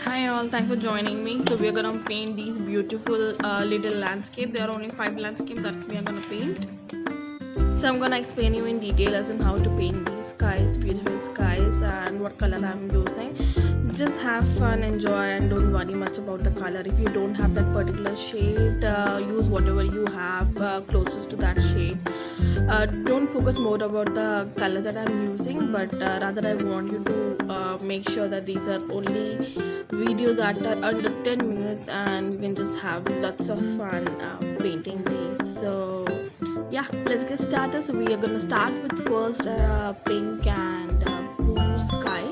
Hi all, thanks for joining me. So we are gonna paint these beautiful little landscape. There are only 5 landscape that we are gonna paint. So I'm gonna explain you in detail as in how to paint these skies, beautiful skies, and what color I'm using. Just have fun, enjoy, and don't worry much about the color. If you don't have that particular shade, use whatever you have closest to that shade. Don't focus more about the color that I'm using, but rather I want you to make sure that these are only videos that are under 10 minutes and you can just have lots of fun painting these. So yeah, let's get started. So we are gonna start with first pink and blue sky.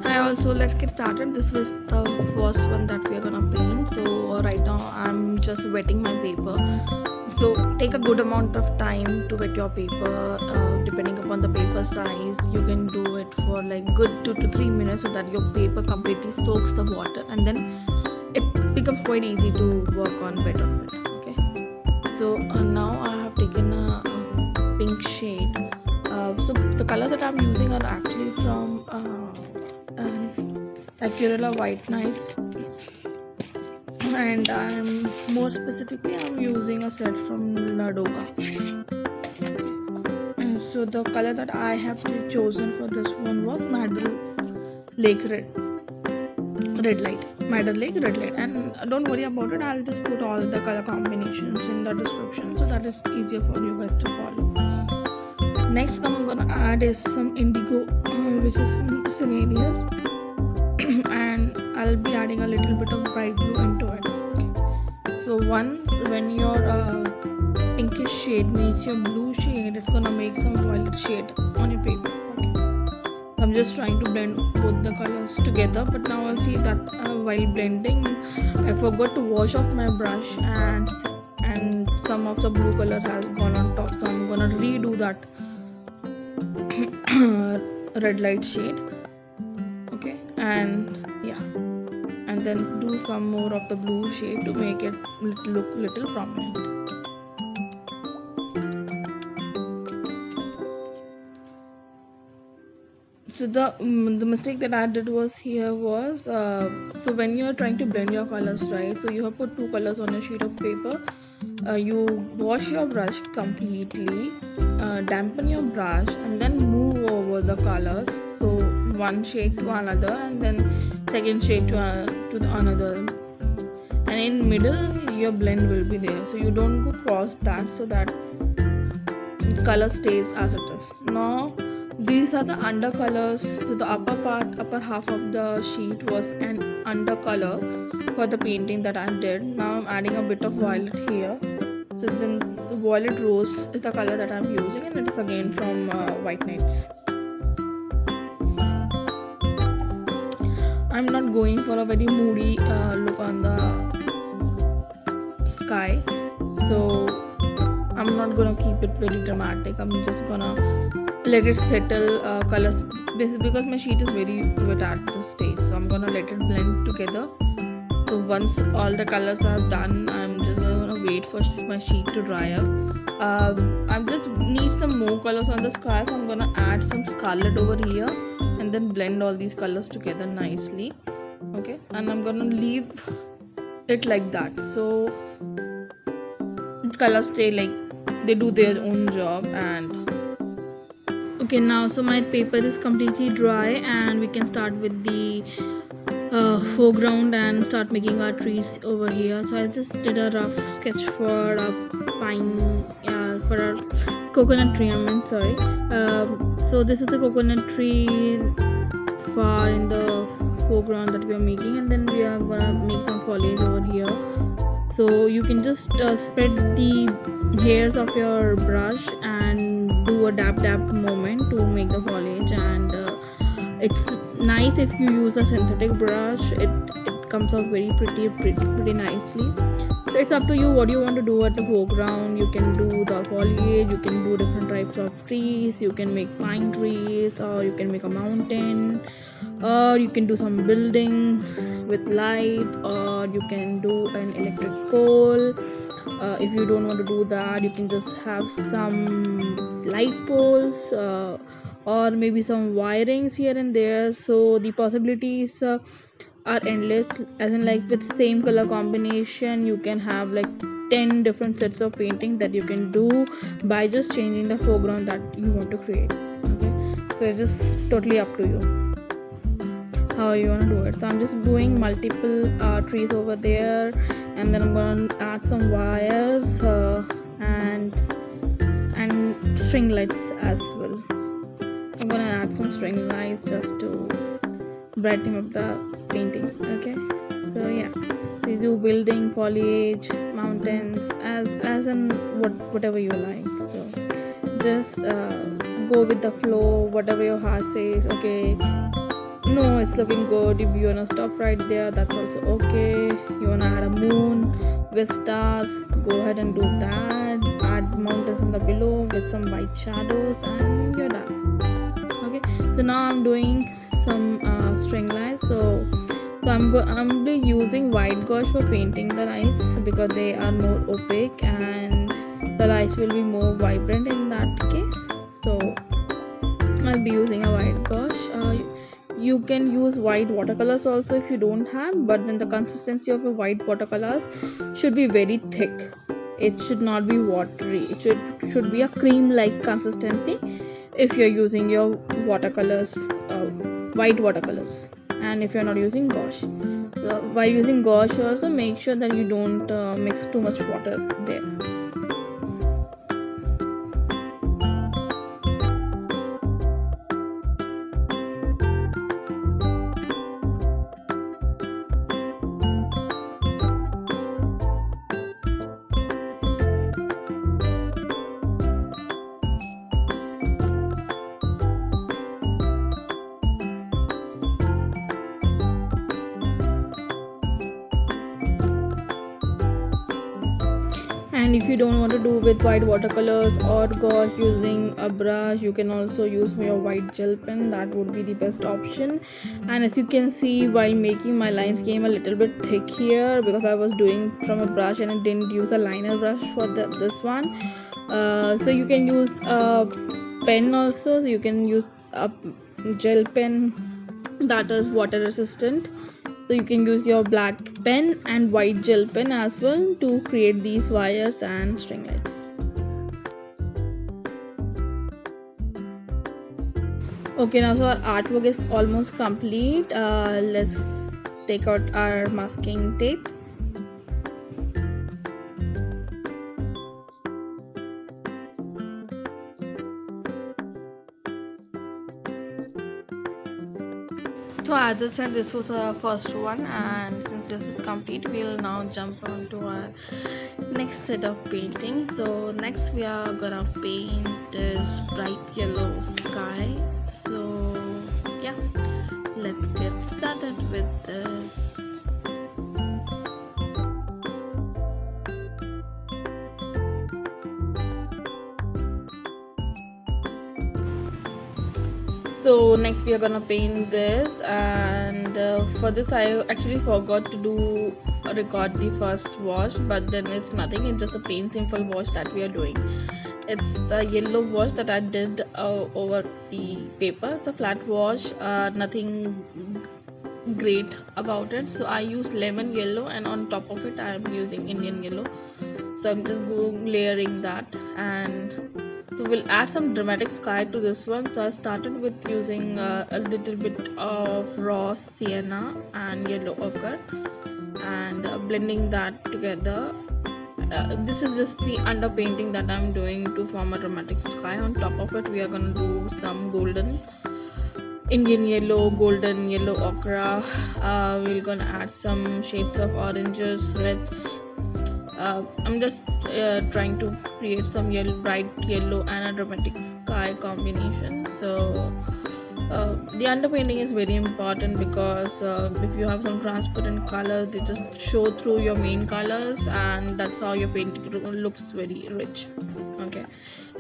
Hi, also let's get started. This is the first one that we are gonna paint. So right now I'm just wetting my paper. So take a good amount of time to wet your paper. Depending upon the paper size, you can do it for like good 2 to 3 minutes so that your paper completely soaks the water, and then it becomes quite easy to work on better with. Okay. So now I have taken a pink shade. So the colors that I'm using are actually from Aquarella White Nights, and more specifically I'm using a set from Ladoga. And so the color that I have chosen for this one was Madder Lake Red Light, Madder Lake Red Light. And don't worry about it, I'll just put all the color combinations in the description so that is easier for you guys to follow. Next I'm gonna add is some indigo, which is from Scenario. And I'll be adding a little bit of bright blue into it. Okay. So when your pinkish shade meets your blue shade, it's gonna make some violet shade on your paper. Okay. I'm just trying to blend both the colors together, but now I see that while blending, I forgot to wash off my brush, and some of the blue color has gone on top. So I'm gonna redo that red light shade. Okay, and yeah, and then do some more of the blue shade to make it look little prominent. So the mistake that I did was here was so when you're trying to blend your colors, right, so you have put 2 colors on a sheet of paper. You wash your brush completely, dampen your brush, and then move over the colors. So one shade to another, and then second shade to the another, and in middle your blend will be there. So you don't go cross that, so that the color stays as it is. Now these are the undercolors. So the upper half of the sheet was an undercolor for the painting that I did. Now I'm adding a bit of violet here. So then the violet rose is the color that I'm using, and it is again from White Nights. I'm not going for a very moody look on the sky, so I'm not gonna keep it very dramatic. I'm just gonna let it settle colors. This is because my sheet is very wet at this stage, so I'm gonna let it blend together. So once all the colors are done, I'm just gonna wait for my sheet to dry up. I just need some more colors on the sky, so I'm gonna add some scarlet over here and then blend all these colors together nicely. Okay, and I'm gonna leave it like that, so the colors stay like they do their own job. And okay, now so my paper is completely dry, and we can start with the foreground and start making our trees over here. So I just did a rough sketch for a pine, for a coconut tree, sorry. So this is the coconut tree far in the foreground that we are making, and then we are gonna make some foliage over here. So you can just spread the hairs of your brush and do a dab moment to make the foliage. And it's nice if you use a synthetic brush. It comes out very pretty nicely. So it's up to you what you want to do at the foreground. You can do the foliage, you can do different types of trees, you can make pine trees, or you can make a mountain, or you can do some buildings with light, or you can do an electric pole. If you don't want to do that, you can just have some light poles, or maybe some wirings here and there. So the possibilities are endless, as in like with same color combination you can have like 10 different sets of painting that you can do by just changing the foreground that you want to create. Okay, so it's just totally up to you how you want to do it. So I'm just doing multiple trees over there, and then I'm going to add some wires and string lights as well. I'm going to add some string lights just to brighten up the painting. Okay, so yeah, so you do building, foliage, mountains, as in whatever you like. So just go with the flow, whatever your heart says. Okay, no, it's looking good. If you wanna stop right there, that's also okay. You wanna add a moon with stars, go ahead and do that. Add mountains in the below with some white shadows, and you're done. Okay, so now I'm doing some string lights. So I'm be using white gouache for painting the lights because they are more opaque and the lights will be more vibrant in that case. So I'll be using a white gouache. You can use white watercolors also if you don't have, but then the consistency of your white watercolors should be very thick. It should not be watery. It should be a cream like consistency if you're using your watercolors, white watercolors, and if you're not using gouache. So while using gouache also make sure that you don't mix too much water there. And if you don't want to do with white watercolors or gouache using a brush, you can also use your white gel pen. That would be the best option. And as you can see, while making, my lines came a little bit thick here because I was doing from a brush and I didn't use a liner brush for this one. So you can use a pen also. So you can use a gel pen that is water resistant. So you can use your black pen and white gel pen as well to create these wires and string lights. Okay, now so our artwork is almost complete. Let's take out our masking tape. So as I said, this was our first one, and since this is complete, we'll now jump on to our next set of painting. So next we are gonna paint this bright yellow sky. So yeah, let's get started with this. So next we are gonna paint this, and for this I actually forgot to record the first wash, but then it's nothing, it's just a plain simple wash that we are doing. It's the yellow wash that I did over the paper. It's a flat wash, nothing great about it. So I used lemon yellow, and on top of it I am using Indian yellow. So I'm just layering that, and so we'll add some dramatic sky to this one. So I started with using a little bit of raw sienna and yellow ochre and blending that together. This is just the underpainting that I'm doing to form a dramatic sky. On top of it we are going to do some golden Indian yellow, golden yellow ochre. We're going to add some shades of oranges, reds. I'm just trying to create some bright yellow and a dramatic sky combination. So the underpainting is very important because if you have some transparent colors, they just show through your main colors, and that's how your painting looks very rich. Okay,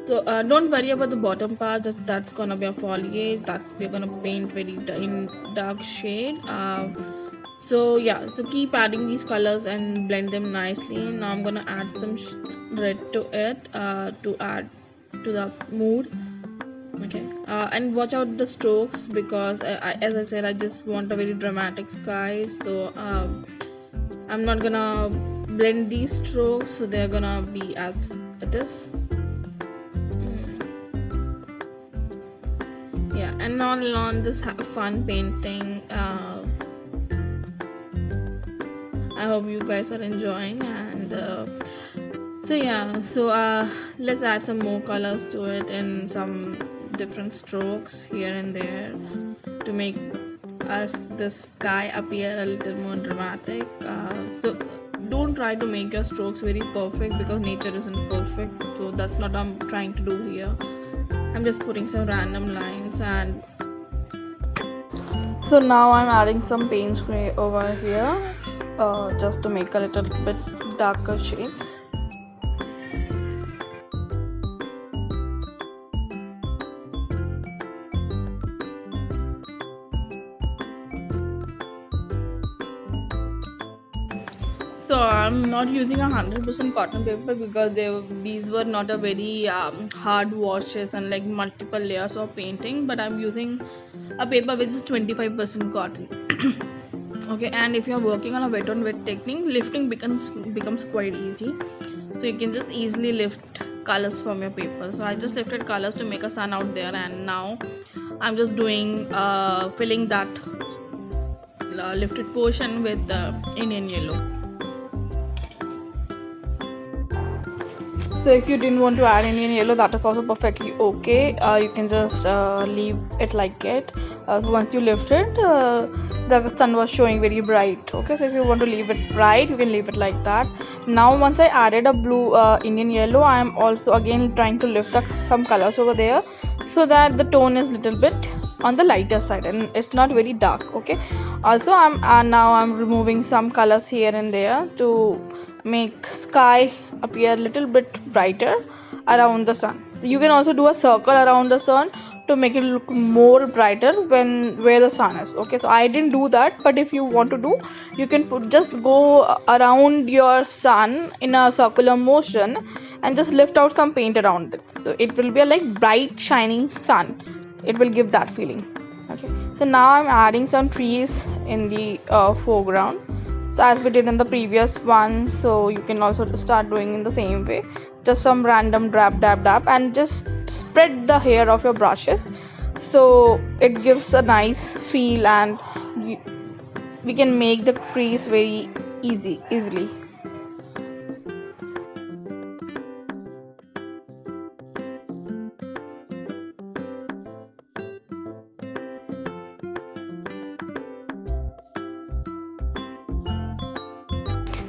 so don't worry about the bottom part. That's gonna be a foliage. We're gonna paint very in dark shade. So yeah, so keep adding these colors and blend them nicely. Now I'm gonna add some red to it to add to the mood. Okay, and watch out the strokes because as I said, I just want a very dramatic sky. So I'm not gonna blend these strokes, so they're gonna be as it is. Yeah, and on just have fun painting. I hope you guys are enjoying, and so yeah, so let's add some more colors to it and some different strokes here and there to make us the sky appear a little more dramatic. So don't try to make your strokes very perfect because nature isn't perfect, so that's not what I'm trying to do here. I'm just putting some random lines, and so now I'm adding some paint spray over here just to make a little bit darker shades. So I'm not using 100% cotton paper because these were not a very hard washes and like multiple layers of painting, but I'm using a paper which is 25% cotton. Okay, and if you're working on a wet on wet technique, lifting becomes quite easy. So you can just easily lift colors from your paper. So I just lifted colors to make a sun out there, and now I'm just doing filling that lifted portion with Indian yellow. So if you didn't want to add Indian yellow, that is also perfectly okay. You can just leave it like it. So once you lift it, the sun was showing very bright. Okay, so if you want to leave it bright, you can leave it like that. Now once I added a blue Indian yellow, I am also again trying to lift some colors over there so that the tone is little bit on the lighter side and it's not very dark. Okay, also I'm removing some colors here and there to make sky appear a little bit brighter around the sun. So you can also do a circle around the sun to make it look more brighter when where the sun is. Okay, so I didn't do that, but if you want to do, you can just go around your sun in a circular motion and just lift out some paint around it, so it will be a like bright shining sun. It will give that feeling. Okay, so now I'm adding some trees in the foreground, so as we did in the previous one, so you can also start doing in the same way. Just some random dab and just spread the hair of your brushes so it gives a nice feel, and we can make the crease very easily.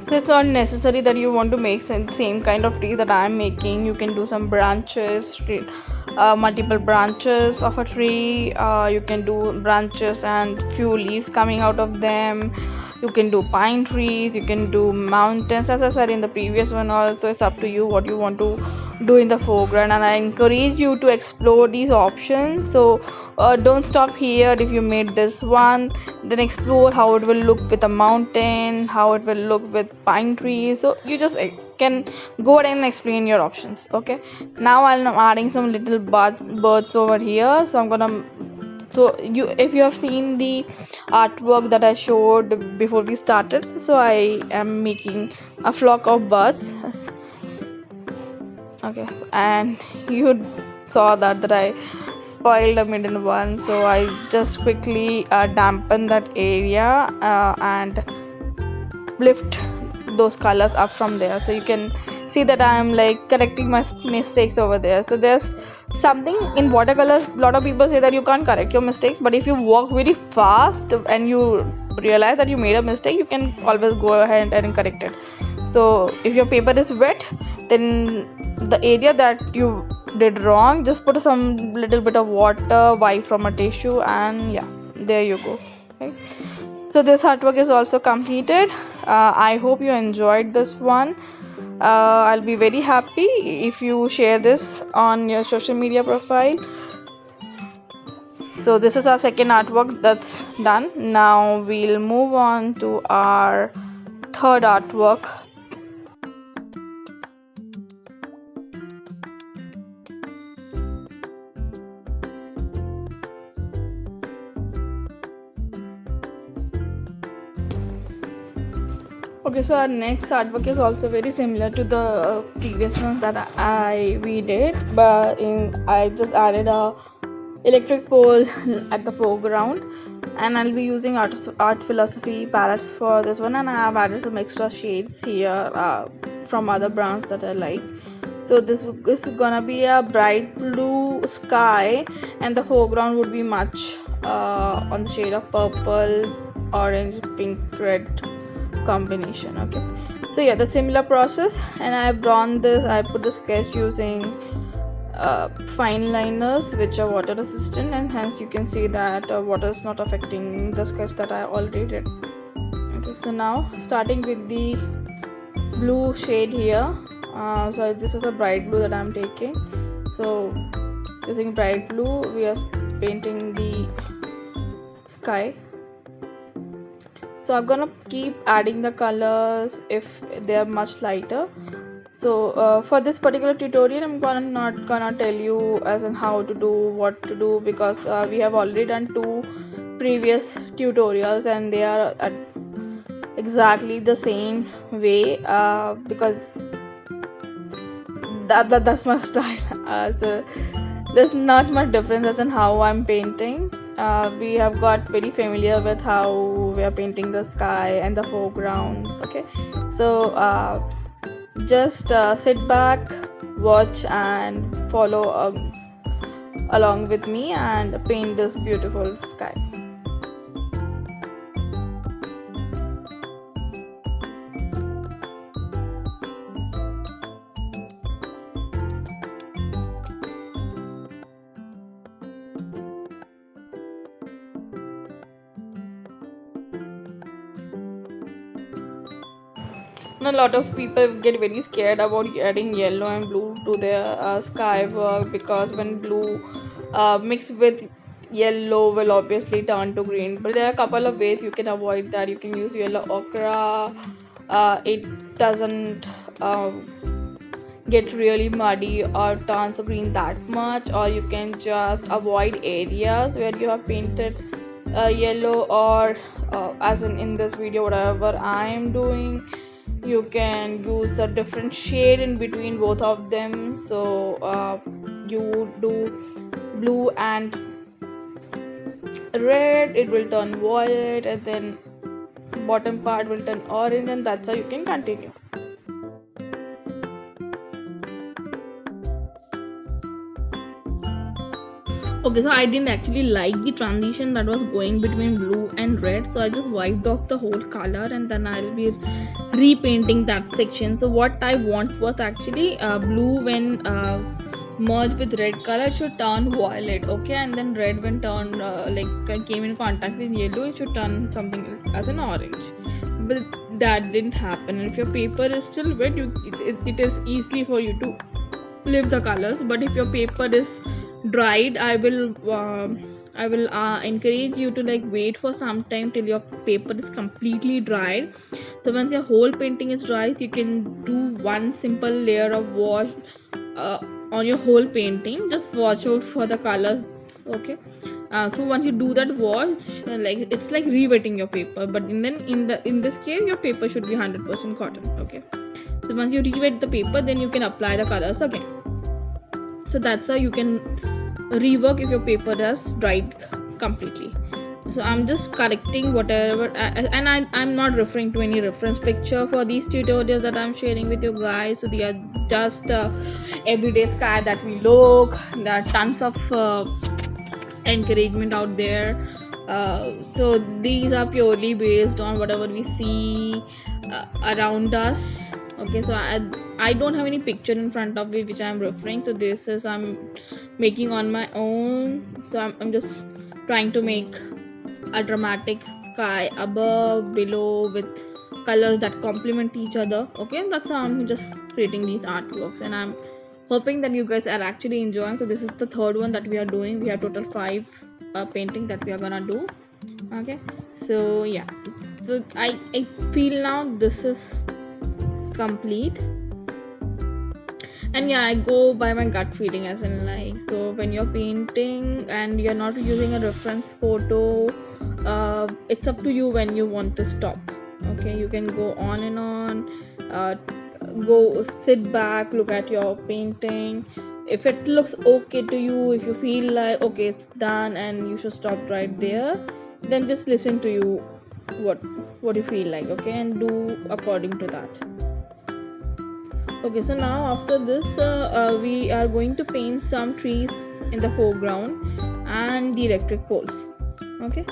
So it's not necessary that you want to make same kind of tree that I'm making. You can do some branches, multiple branches of a tree. You can do branches and few leaves coming out of them. You can do pine trees. You can do mountains. As I said in the previous one also, it's up to you what you want to do in the foreground, and I encourage you to explore these options. So don't stop here. If you made this one, then explore how it will look with a mountain, how it will look with pine trees. So you just can go ahead and explain your options. Okay, now I'm adding some little birds over here. So I'm gonna, so if you have seen the artwork that I showed before we started, so I am making a flock of birds. Okay, and you saw that I spoiled the middle one, so I just quickly dampen that area and lift those colors up from there, so you can see that I am like correcting my mistakes over there. So there's something in watercolors, a lot of people say that you can't correct your mistakes, but if you work very fast and you realize that you made a mistake, you can always go ahead and correct it. So if your paper is wet, then the area that you did wrong, just put some little bit of water, wipe from a tissue, and yeah, there you go. Okay, so this artwork is also completed. I hope you enjoyed this one. I'll be very happy if you share this on your social media profile. So this is our second artwork that's done. Now we'll move on to our third artwork. Okay, so our next artwork is also very similar to the previous ones that we did, but I just added a electric pole at the foreground, and I'll be using art philosophy palettes for this one, and I have added some extra shades here from other brands that I like. So this is gonna be a bright blue sky, and the foreground would be much on the shade of purple, orange, pink, red combination. Okay, so yeah, the similar process, and I have drawn this. I put the sketch using fine liners which are water resistant, and hence you can see that water is not affecting the sketch that I already did. Okay, so now starting with the blue shade here. So this is a bright blue that I'm taking. So using bright blue, we are painting the sky. So I'm gonna keep adding the colors if they are much lighter. So for this particular tutorial, I'm not gonna tell you as in how to do, what to do, because we have already done 2 previous tutorials and they are at exactly the same way, because that's my style. So there's not much difference as in how I'm painting. We have got very familiar with how we are painting the sky and the foreground. Okay, so just sit back, watch and follow along with me and paint this beautiful sky. A lot of people get very scared about adding yellow and blue to their sky work, because when blue mixed with yellow will obviously turn to green. But there are a couple of ways you can avoid that. You can use yellow ochre. It doesn't get really muddy or turns green that much, or you can just avoid areas where you have painted yellow, or as in this video whatever I am doing, you can use a different shade in between both of them. So you do blue and red, it will turn violet, and then bottom part will turn orange, and that's how you can continue. Okay, so I didn't actually like the transition that was going between blue and red, so I just wiped off the whole color and then I'll be repainting that section. So what I want was actually blue when merged with red color, it should turn violet. Okay, and then red when turned came in contact with yellow, it should turn something as an orange. But that didn't happen. And if your paper is still wet, it is easily for you to lift the colors. But if your paper is dried, I will encourage you to wait for some time till your paper is completely dried. So once your whole painting is dried, you can do one simple layer of wash on your whole painting. Just watch out for the colors. Okay, so once you do that wash, it's like re-wetting your paper, but in this case your paper should be 100% cotton. Okay, so once you re-wet the paper, then you can apply the colors again. So that's how you can rework if your paper has dried completely. So I'm just correcting whatever, and I'm not referring to any reference picture for these tutorials that I'm sharing with you guys. So they are just everyday sky that we look. There are tons of encouragement out there. So these are purely based on whatever we see around us. Okay, so I don't have any picture in front of me which I'm referring. So this is I'm making on my own. So I'm just trying to make a dramatic sky above, below, with colors that complement each other. Okay, that's how I'm just creating these artworks, and I'm hoping that you guys are actually enjoying. So this is the third one that we are doing. We have total 5 painting that we are gonna do. Okay, so yeah, so I feel now this is complete, and yeah, I go by my gut feeling, as in so when you're painting and you're not using a reference photo, it's up to you when you want to stop. Okay, you can go on and on, uh, go sit back, look at your painting. If it looks okay to you, if you feel like okay it's done and you should stop right there, then just listen to you what what you feel like, okay, and do according to that. Okay, so now after this we are going to paint some trees in the foreground and the electric poles. Okay.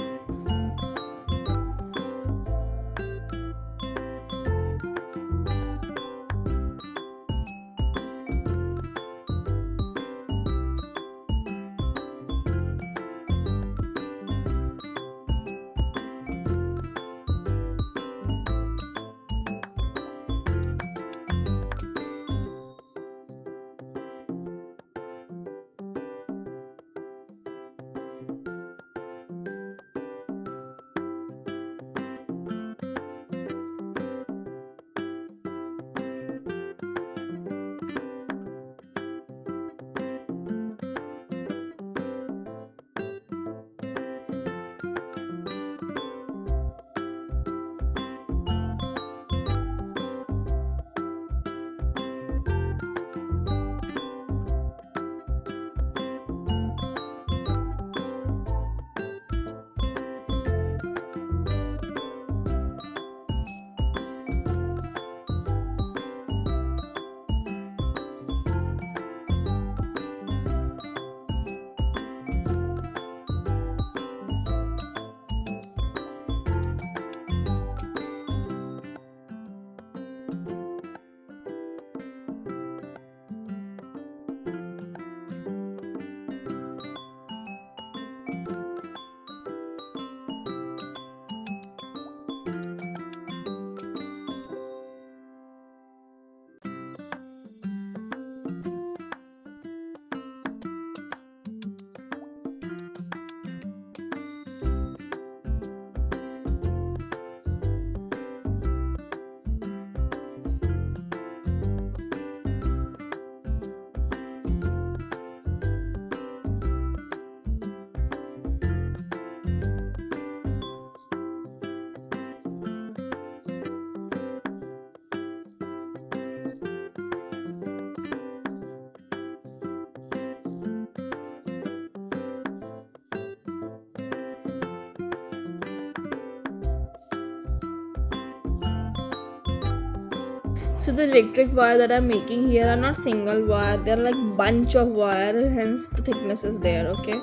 So the electric wire that I'm making here are not single wire, they're like bunch of wire, hence the thickness is there. Okay,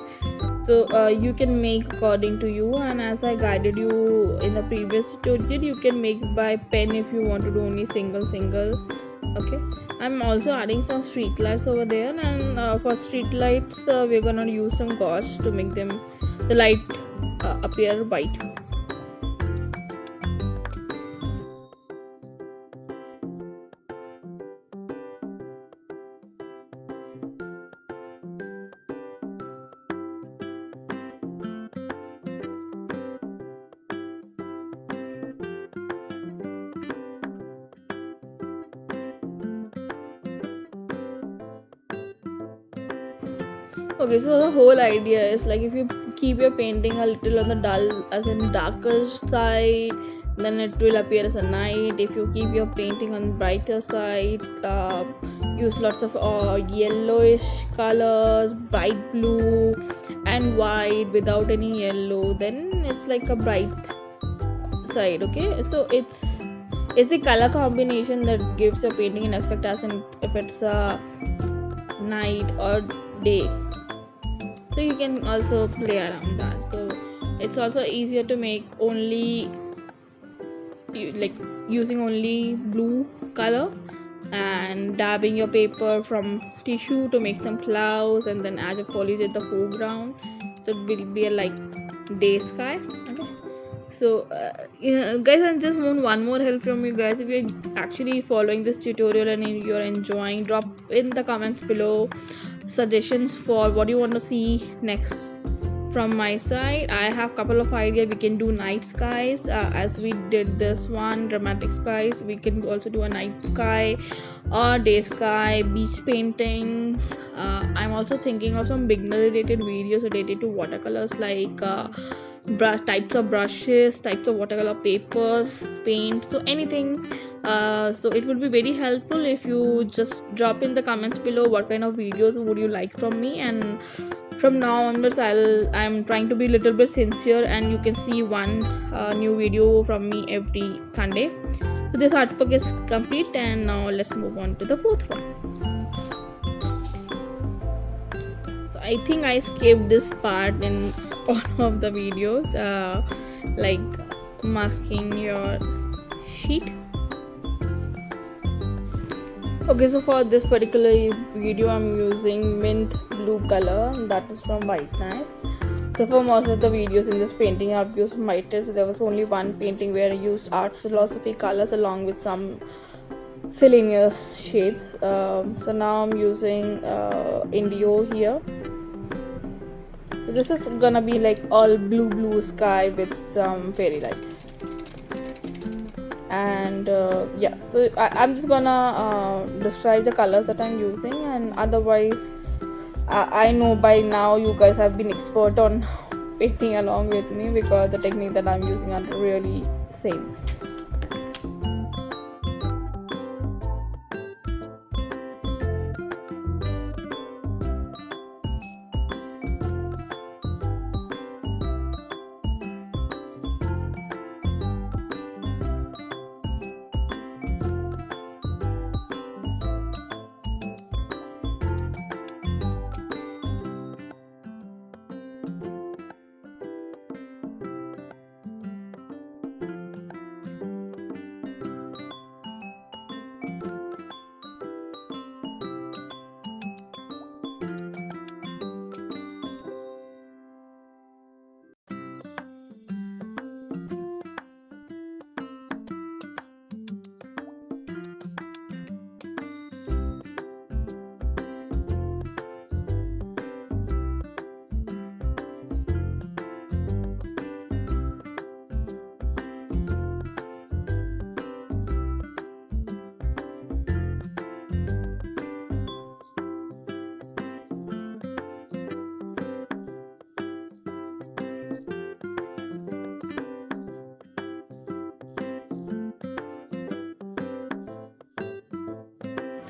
so you can make according to you, and as I guided you in the previous tutorial, you can make by pen if you want to do only single. Okay, I'm also adding some street lights over there, and for street lights we're gonna use some gauze to make them the light appear white. Okay, so the whole idea is like if you keep your painting a little on the dull, as in darker side, then it will appear as a night. If you keep your painting on brighter side, use lots of yellowish colors, bright blue and white without any yellow, then it's like a bright side. Okay, so it's the color combination that gives your painting an effect, as in if it's a night or day. So you can also play around that. So it's also easier to make only like using only blue color and dabbing your paper from tissue to make some clouds, and then add a foliage at the foreground, so it will be a like day sky. Okay, so guys, I just want one more help from you guys. If you're actually following this tutorial and you're enjoying, drop in the comments below suggestions for what you want to see next from my side. I have couple of ideas. We can do night skies, as we did this one, dramatic skies. We can also do a night sky or day sky, beach paintings. I'm also thinking of some beginner related videos related to watercolors, like types of brushes, types of watercolor papers, paint, so anything. So it would be very helpful if you just drop in the comments below what kind of videos would you like from me, and from now onwards I'm trying to be a little bit sincere, and you can see one new video from me every Sunday. So this artwork is complete, and now let's move on to the fourth one. So I think I skipped this part in all of the videos, like masking your sheet. Okay, so for this particular video I'm using mint blue color, that is from White Knife. So for most of the videos in this painting I've used mitres. There was only one painting where I used art philosophy colors along with some Selenium shades. So now I'm using Indio here. So this is gonna be like all blue sky with some fairy lights. And yeah, so I'm just gonna describe the colors that I'm using, and otherwise I know by now you guys have been expert on painting along with me, because the technique that I'm using are really same.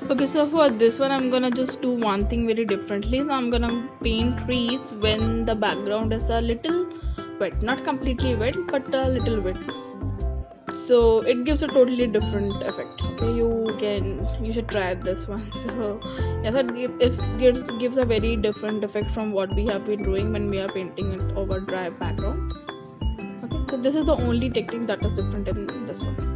Okay, so for this one I'm gonna just do one thing very differently. So I'm gonna paint trees when the background is a little wet, not completely wet but a little wet, so it gives a totally different effect. Okay, you should try this one. So yes, it gives a very different effect from what we have been doing when we are painting it over dry background. Okay, so this is the only technique that is different in this one.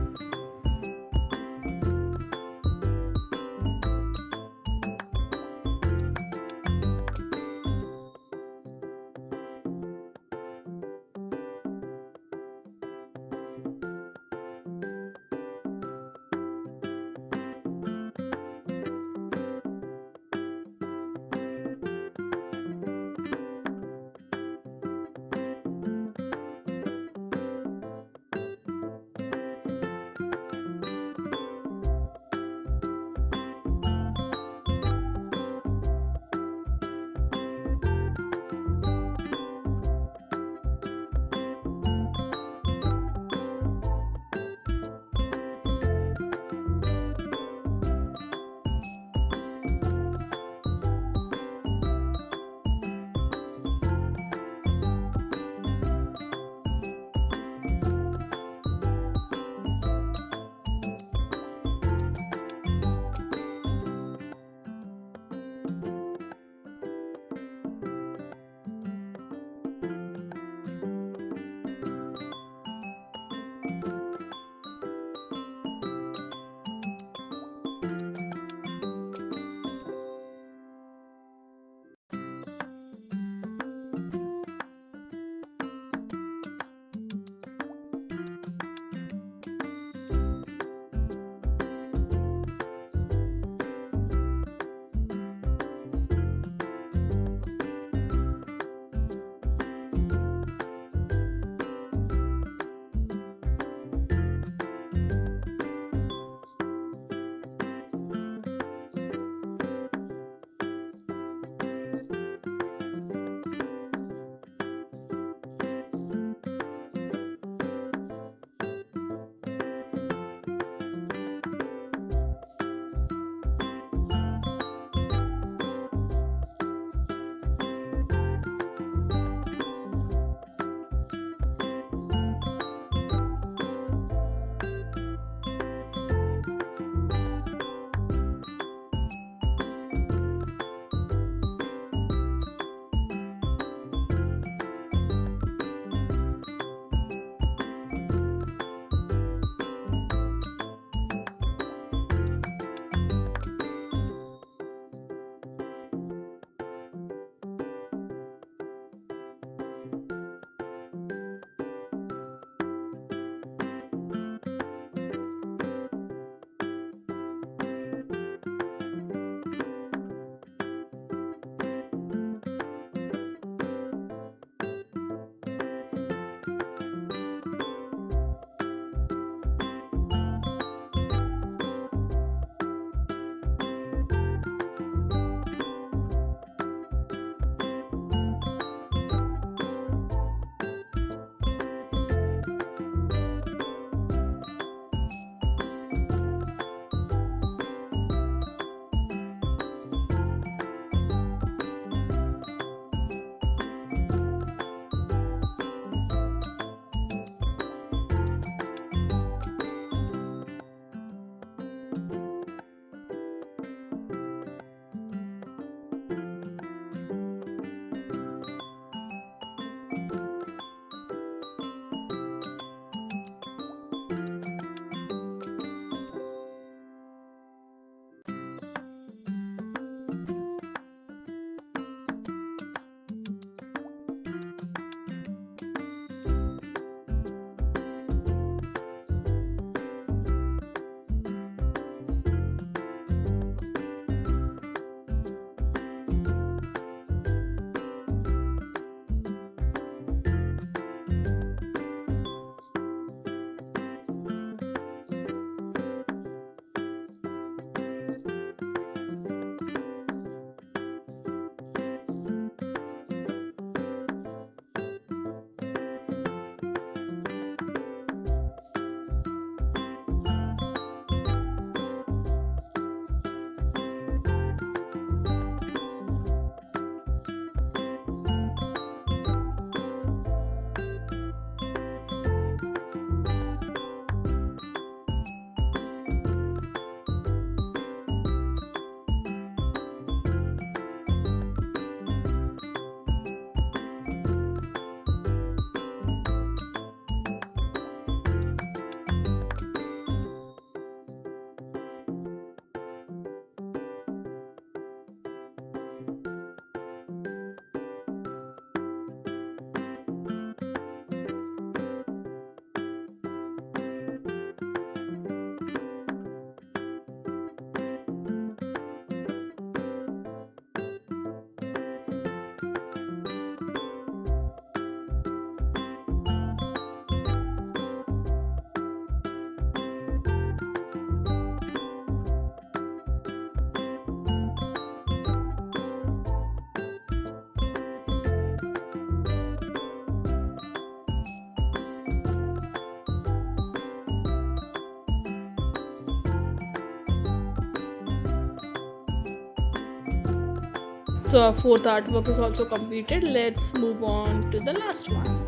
So our fourth artwork is also completed. Let's move on to the last one.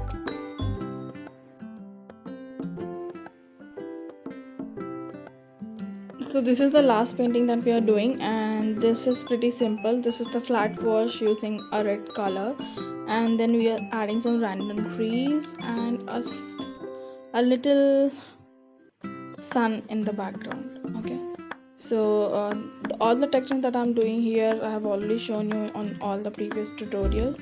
So this is the last painting that we are doing, and this is pretty simple. This is the flat wash using a red color, and then we are adding some random trees and a little sun in the background. Okay, so all the textures that I'm doing here I have already shown you on all the previous tutorial.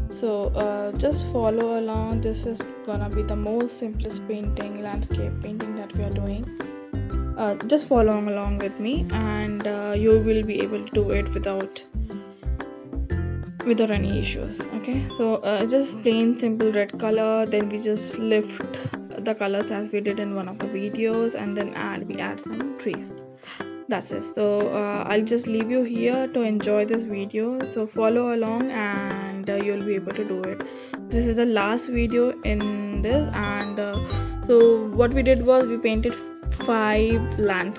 So just follow along. This is gonna be the most simplest painting, landscape painting that we are doing. Just follow along with me, and you will be able to do it without any issues. Okay, so just plain simple red color, then we just lift the colors as we did in one of the videos, and then we add some trees. That's it. So I'll just leave you here to enjoy this video. So follow along, and you'll be able to do it. This is the last video in this, and so what we did was we painted 5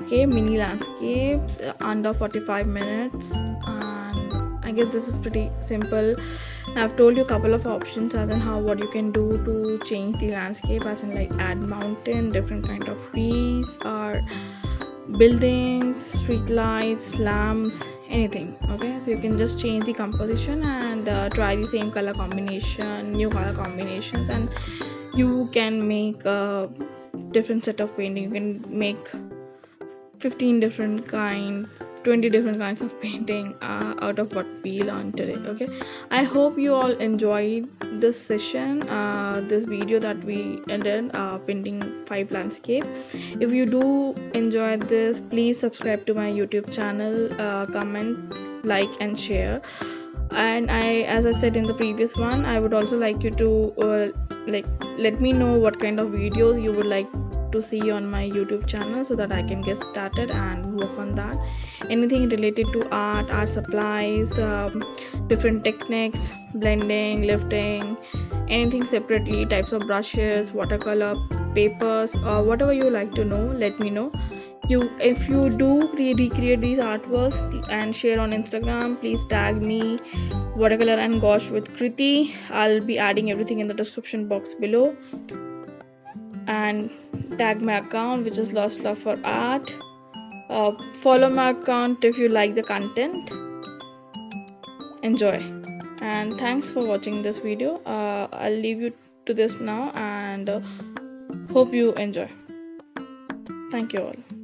mini landscapes under 45 minutes, and I guess this is pretty simple. I've told you a couple of options as in what you can do to change the landscape, as in like add mountain, different kind of trees, or buildings, street lights, lamps, anything. Okay, so you can just change the composition and try the same color combination, new color combinations, and you can make a different set of painting. You can make 15 different 20 different kinds of painting out of what we learned today. Okay, I hope you all enjoyed this session, this video that we ended painting 5 landscape. If you do enjoy this, please subscribe to my YouTube channel, comment, like and share. And as I said in the previous one, I would also like you to let me know what kind of videos you would like to see on my YouTube channel, so that I can get started and work on that. Anything related to art supplies, different techniques, blending, lifting, anything separately, types of brushes, watercolor, papers, or whatever you like to know, let me know. If you do recreate these artworks and share on Instagram, please tag me, Watercolor and Gouache with Kriti. I'll be adding everything in the description box below, and tag my account, which is Lost Love for Art. Follow my account if you like the content. Enjoy, and thanks for watching this video. I'll leave you to this now, and hope you enjoy. Thank you all.